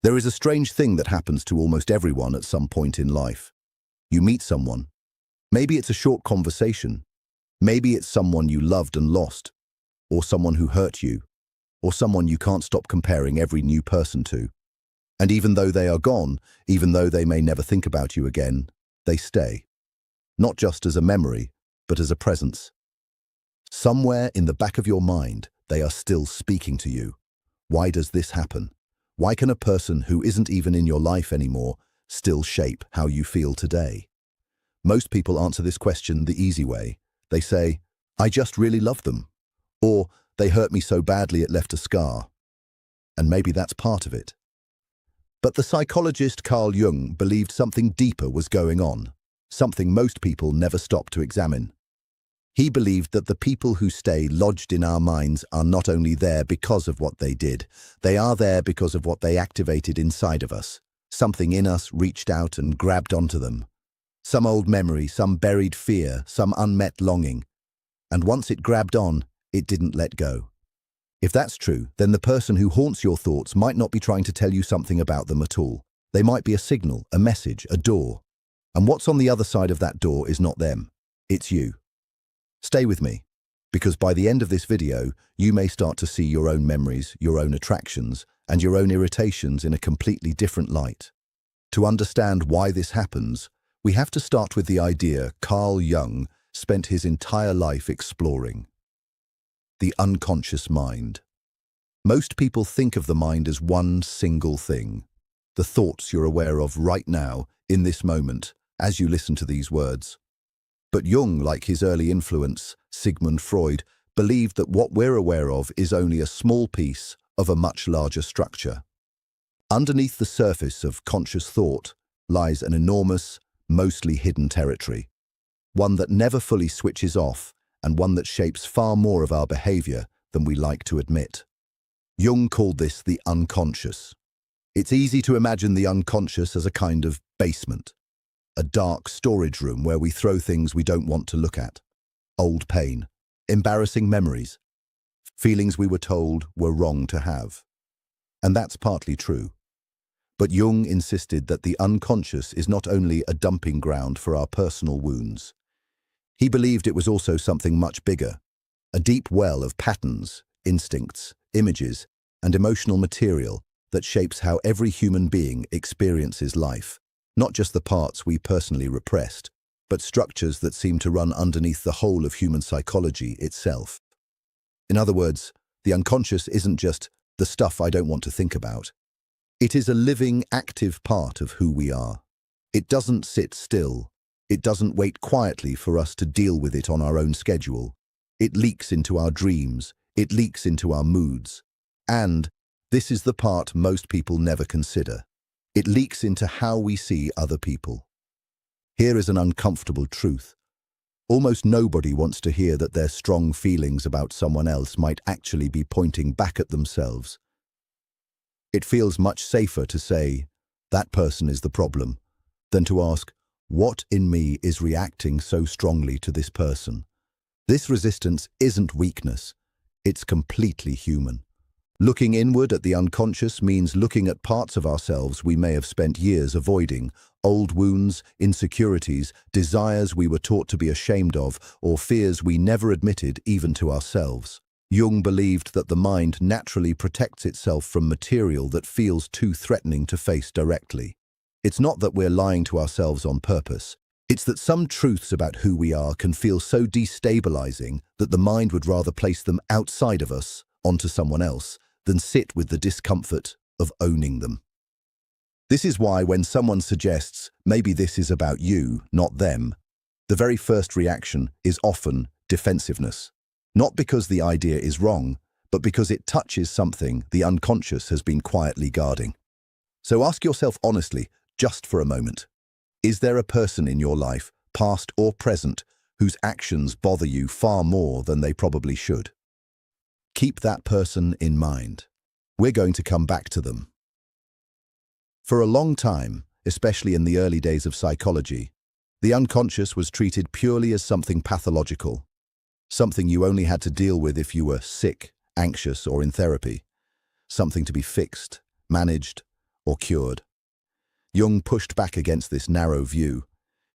There is a strange thing that happens to almost everyone at some point in life. You meet someone. Maybe it's a short conversation. Maybe it's someone you loved and lost, or someone who hurt you, or someone you can't stop comparing every new person to. And even though they are gone, even though they may never think about you again, they stay. Not just as a memory, but as a presence. Somewhere in the back of your mind, they are still speaking to you. Why does this happen? Why can a person who isn't even in your life anymore still shape how you feel today? Most people answer this question the easy way. They say, I just really love them. Or, they hurt me so badly it left a scar. And maybe that's part of it. But the psychologist Carl Jung believed something deeper was going on, something most people never stop to examine. He believed that the people who stay lodged in our minds are not only there because of what they did, they are there because of what they activated inside of us. Something in us reached out and grabbed onto them. Some old memory, some buried fear, some unmet longing. And once it grabbed on, it didn't let go. If that's true, then the person who haunts your thoughts might not be trying to tell you something about them at all. They might be a signal, a message, a door. And what's on the other side of that door is not them. It's you. Stay with me, because by the end of this video, you may start to see your own memories, your own attractions, and your own irritations in a completely different light. To understand why this happens, we have to start with the idea Carl Jung spent his entire life exploring. The unconscious mind. Most people think of the mind as one single thing. The thoughts you're aware of right now, in this moment, as you listen to these words. But Jung, like his early influence, Sigmund Freud, believed that what we're aware of is only a small piece of a much larger structure. Underneath the surface of conscious thought lies an enormous, mostly hidden territory, one that never fully switches off and one that shapes far more of our behavior than we like to admit. Jung called this the unconscious. It's easy to imagine the unconscious as a kind of basement. A dark storage room where we throw things we don't want to look at. Old pain, embarrassing memories, feelings we were told were wrong to have. And that's partly true. But Jung insisted that the unconscious is not only a dumping ground for our personal wounds. He believed it was also something much bigger, a deep well of patterns, instincts, images, and emotional material that shapes how every human being experiences life. Not just the parts we personally repressed, but structures that seem to run underneath the whole of human psychology itself. In other words, the unconscious isn't just the stuff I don't want to think about. It is a living, active part of who we are. It doesn't sit still. It doesn't wait quietly for us to deal with it on our own schedule. It leaks into our dreams. It leaks into our moods. And this is the part most people never consider. It leaks into how we see other people. Here is an uncomfortable truth. Almost nobody wants to hear that their strong feelings about someone else might actually be pointing back at themselves. It feels much safer to say, that person is the problem, than to ask, what in me is reacting so strongly to this person? This resistance isn't weakness. It's completely human. Looking inward at the unconscious means looking at parts of ourselves we may have spent years avoiding, old wounds, insecurities, desires we were taught to be ashamed of, or fears we never admitted even to ourselves. Jung believed that the mind naturally protects itself from material that feels too threatening to face directly. It's not that we're lying to ourselves on purpose. It's that some truths about who we are can feel so destabilizing that the mind would rather place them outside of us, onto someone else, than sit with the discomfort of owning them. This is why when someone suggests, maybe this is about you, not them, the very first reaction is often defensiveness. Not because the idea is wrong, but because it touches something the unconscious has been quietly guarding. So ask yourself honestly, just for a moment, is there a person in your life, past or present, whose actions bother you far more than they probably should? Keep that person in mind. We're going to come back to them. For a long time, especially in the early days of psychology, the unconscious was treated purely as something pathological, something you only had to deal with if you were sick, anxious, or in therapy, something to be fixed, managed, or cured. Jung pushed back against this narrow view.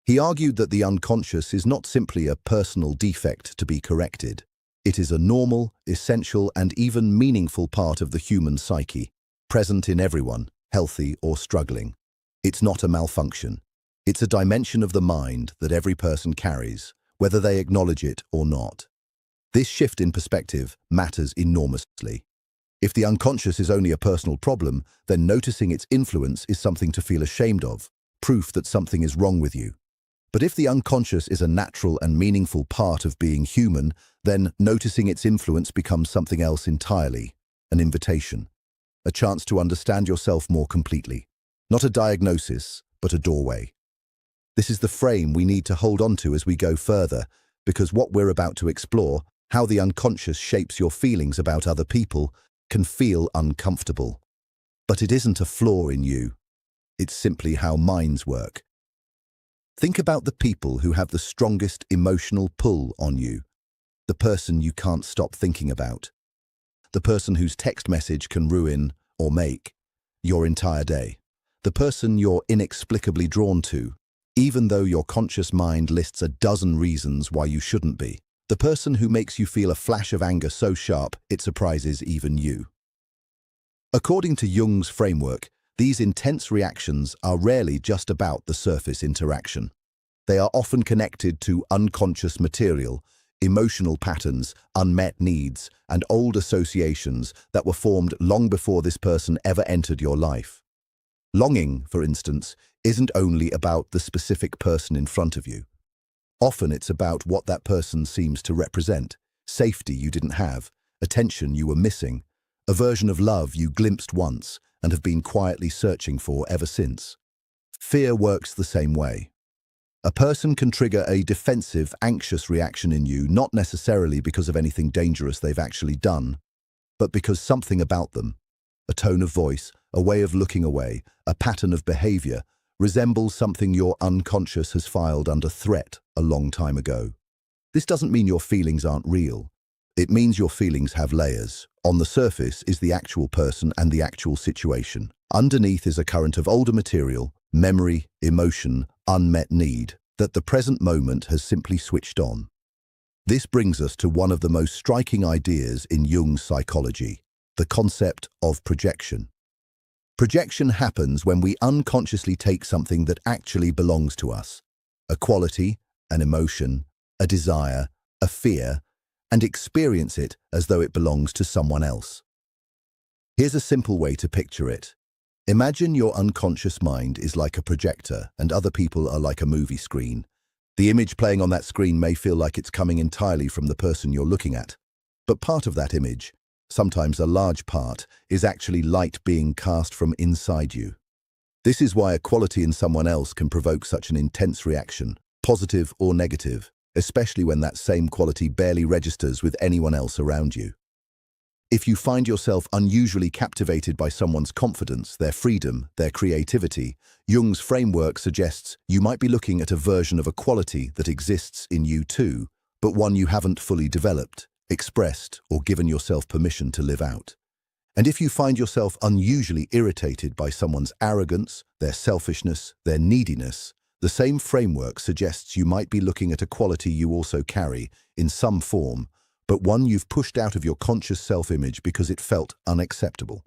He argued that the unconscious is not simply a personal defect to be corrected. It is a normal, essential, and even meaningful part of the human psyche, present in everyone, healthy or struggling. It's not a malfunction. It's a dimension of the mind that every person carries, whether they acknowledge it or not. This shift in perspective matters enormously. If the unconscious is only a personal problem, then noticing its influence is something to feel ashamed of, proof that something is wrong with you. But if the unconscious is a natural and meaningful part of being human, then noticing its influence becomes something else entirely, an invitation, a chance to understand yourself more completely. Not a diagnosis, but a doorway. This is the frame we need to hold on to as we go further, because what we're about to explore, how the unconscious shapes your feelings about other people, can feel uncomfortable. But it isn't a flaw in you. It's simply how minds work. Think about the people who have the strongest emotional pull on you. The person you can't stop thinking about. The person whose text message can ruin, or make, your entire day. The person you're inexplicably drawn to, even though your conscious mind lists a dozen reasons why you shouldn't be. The person who makes you feel a flash of anger so sharp it surprises even you. According to Jung's framework, these intense reactions are rarely just about the surface interaction. They are often connected to unconscious material, emotional patterns, unmet needs, and old associations that were formed long before this person ever entered your life. Longing, for instance, isn't only about the specific person in front of you. Often it's about what that person seems to represent, safety you didn't have, attention you were missing, a version of love you glimpsed once and have been quietly searching for ever since. Fear works the same way. A person can trigger a defensive, anxious reaction in you, not necessarily because of anything dangerous they've actually done, but because something about them, a tone of voice, a way of looking away, a pattern of behavior, resembles something your unconscious has filed under threat a long time ago. This doesn't mean your feelings aren't real. It means your feelings have layers. On the surface is the actual person and the actual situation. Underneath is a current of older material, memory, emotion, unmet need, that the present moment has simply switched on. This brings us to one of the most striking ideas in Jung's psychology, the concept of projection. Projection happens when we unconsciously take something that actually belongs to us, a quality, an emotion, a desire, a fear, and experience it as though it belongs to someone else. Here's a simple way to picture it. Imagine your unconscious mind is like a projector and other people are like a movie screen. The image playing on that screen may feel like it's coming entirely from the person you're looking at, but part of that image, sometimes a large part, is actually light being cast from inside you. This is why a quality in someone else can provoke such an intense reaction, positive or negative, especially when that same quality barely registers with anyone else around you. If you find yourself unusually captivated by someone's confidence, their freedom, their creativity, Jung's framework suggests you might be looking at a version of a quality that exists in you too, but one you haven't fully developed, expressed, or given yourself permission to live out. And if you find yourself unusually irritated by someone's arrogance, their selfishness, their neediness, the same framework suggests you might be looking at a quality you also carry, in some form, but one you've pushed out of your conscious self-image because it felt unacceptable.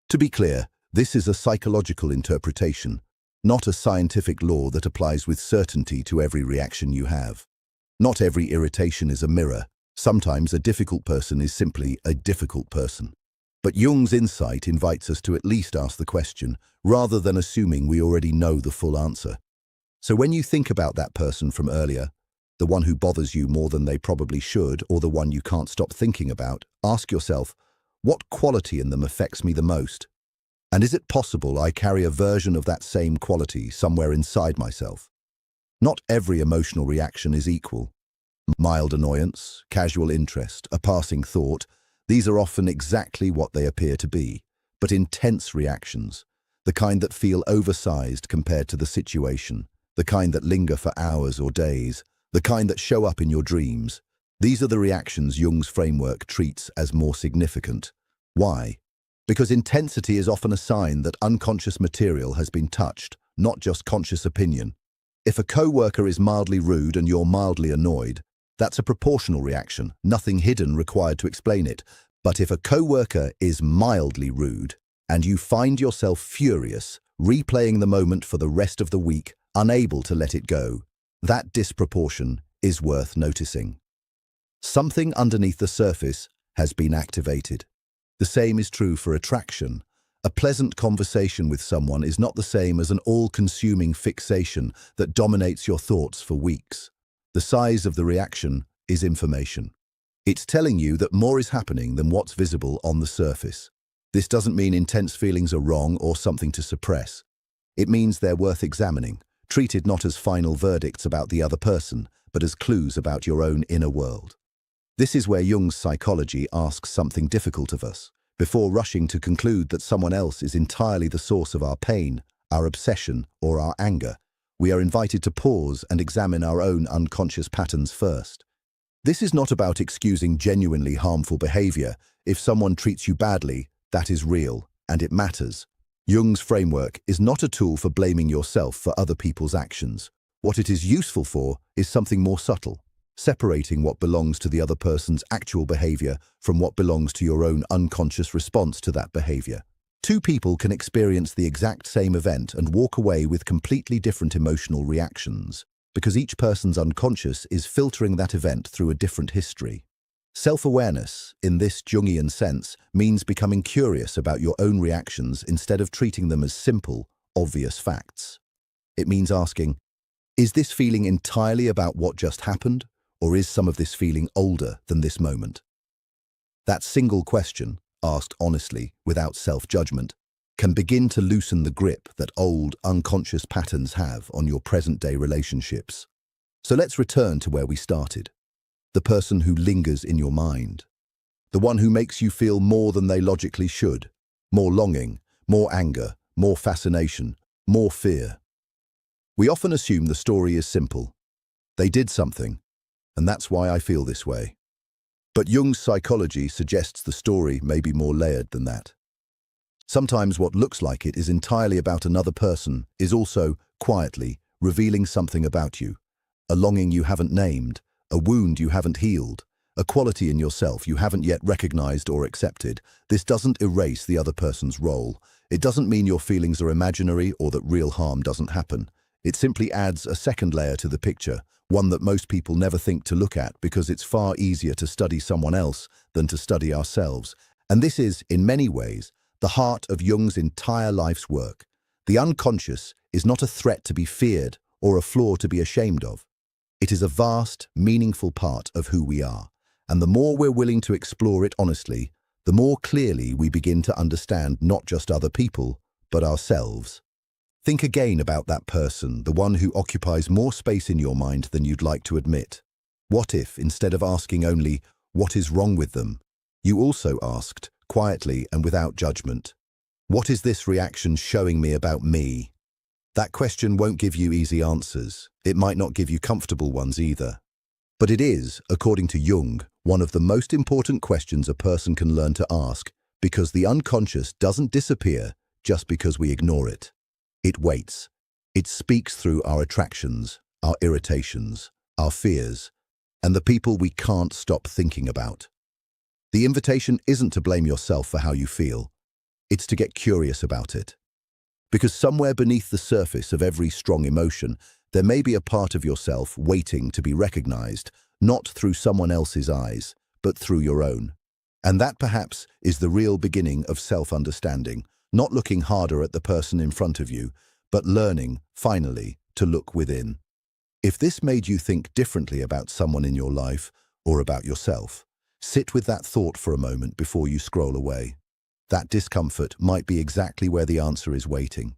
To be clear, this is a psychological interpretation, not a scientific law that applies with certainty to every reaction you have. Not every irritation is a mirror. Sometimes a difficult person is simply a difficult person. But Jung's insight invites us to at least ask the question, rather than assuming we already know the full answer. So when you think about that person from earlier, the one who bothers you more than they probably should, or the one you can't stop thinking about, ask yourself, what quality in them affects me the most? And is it possible I carry a version of that same quality somewhere inside myself? Not every emotional reaction is equal. Mild annoyance, casual interest, a passing thought, these are often exactly what they appear to be. But intense reactions, the kind that feel oversized compared to the situation, the kind that linger for hours or days, the kind that show up in your dreams, these are the reactions Jung's framework treats as more significant. Why? Because intensity is often a sign that unconscious material has been touched, not just conscious opinion. If a co-worker is mildly rude and you're mildly annoyed, that's a proportional reaction, nothing hidden required to explain it. But if a co-worker is mildly rude and you find yourself furious, replaying the moment for the rest of the week, unable to let it go, that disproportion is worth noticing. Something underneath the surface has been activated. The same is true for attraction. A pleasant conversation with someone is not the same as an all-consuming fixation that dominates your thoughts for weeks. The size of the reaction is information. It's telling you that more is happening than what's visible on the surface. This doesn't mean intense feelings are wrong or something to suppress. It means they're worth examining, treated not as final verdicts about the other person, but as clues about your own inner world. This is where Jung's psychology asks something difficult of us. Before rushing to conclude that someone else is entirely the source of our pain, our obsession, or our anger, we are invited to pause and examine our own unconscious patterns first. This is not about excusing genuinely harmful behavior. If someone treats you badly, that is real, and it matters. Jung's framework is not a tool for blaming yourself for other people's actions. What it is useful for is something more subtle, separating what belongs to the other person's actual behavior from what belongs to your own unconscious response to that behavior. Two people can experience the exact same event and walk away with completely different emotional reactions, because each person's unconscious is filtering that event through a different history. Self-awareness, in this Jungian sense, means becoming curious about your own reactions instead of treating them as simple, obvious facts. It means asking, is this feeling entirely about what just happened, or is some of this feeling older than this moment? That single question, asked honestly, without self-judgment, can begin to loosen the grip that old, unconscious patterns have on your present-day relationships. So let's return to where we started. The person who lingers in your mind. The one who makes you feel more than they logically should. More longing, more anger, more fascination, more fear. We often assume the story is simple. They did something, and that's why I feel this way. But Jung's psychology suggests the story may be more layered than that. Sometimes what looks like it is entirely about another person is also, quietly, revealing something about you. A longing you haven't named, a wound you haven't healed, a quality in yourself you haven't yet recognized or accepted. This doesn't erase the other person's role. It doesn't mean your feelings are imaginary or that real harm doesn't happen. It simply adds a second layer to the picture, one that most people never think to look at because it's far easier to study someone else than to study ourselves. And this is, in many ways, the heart of Jung's entire life's work. The unconscious is not a threat to be feared or a flaw to be ashamed of. It is a vast, meaningful part of who we are. And the more we're willing to explore it honestly, the more clearly we begin to understand not just other people, but ourselves. Think again about that person, the one who occupies more space in your mind than you'd like to admit. What if, instead of asking only, what is wrong with them, you also asked, quietly and without judgment, what is this reaction showing me about me? That question won't give you easy answers. It might not give you comfortable ones either. But it is, according to Jung, one of the most important questions a person can learn to ask, because the unconscious doesn't disappear just because we ignore it. It waits. It speaks through our attractions, our irritations, our fears, and the people we can't stop thinking about. The invitation isn't to blame yourself for how you feel. It's to get curious about it. Because somewhere beneath the surface of every strong emotion, there may be a part of yourself waiting to be recognized, not through someone else's eyes, but through your own. And that perhaps is the real beginning of self-understanding, not looking harder at the person in front of you, but learning, finally, to look within. If this made you think differently about someone in your life or about yourself, sit with that thought for a moment before you scroll away. That discomfort might be exactly where the answer is waiting.